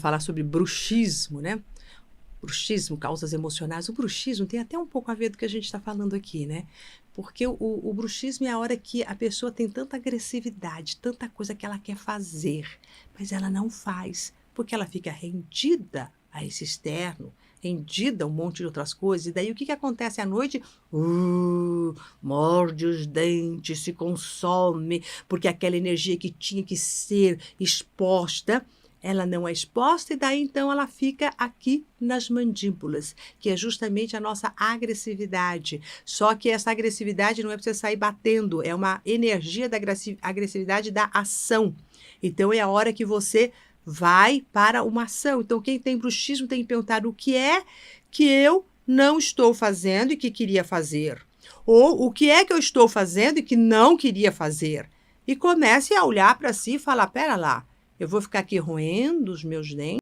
falar sobre bruxismo, né? Bruxismo, causas emocionais. O bruxismo tem até um pouco a ver do que a gente está falando aqui, né? Porque o bruxismo é a hora que a pessoa tem tanta agressividade, tanta coisa que ela quer fazer, mas ela não faz, porque ela fica rendida a esse externo, rendida a um monte de outras coisas, e daí o que acontece à noite? Morde os dentes, se consome, porque aquela energia que tinha que ser exposta, ela não é exposta, e daí então ela fica aqui nas mandíbulas, que é justamente a nossa agressividade. Só que essa agressividade não é para você sair batendo, é uma energia da agressividade da ação. Então é a hora que você vai para uma ação. Então quem tem bruxismo tem que perguntar o que é que eu não estou fazendo e que queria fazer. Ou o que é que eu estou fazendo e que não queria fazer. E comece a olhar para si e falar, pera lá, eu vou ficar aqui roendo os meus dentes?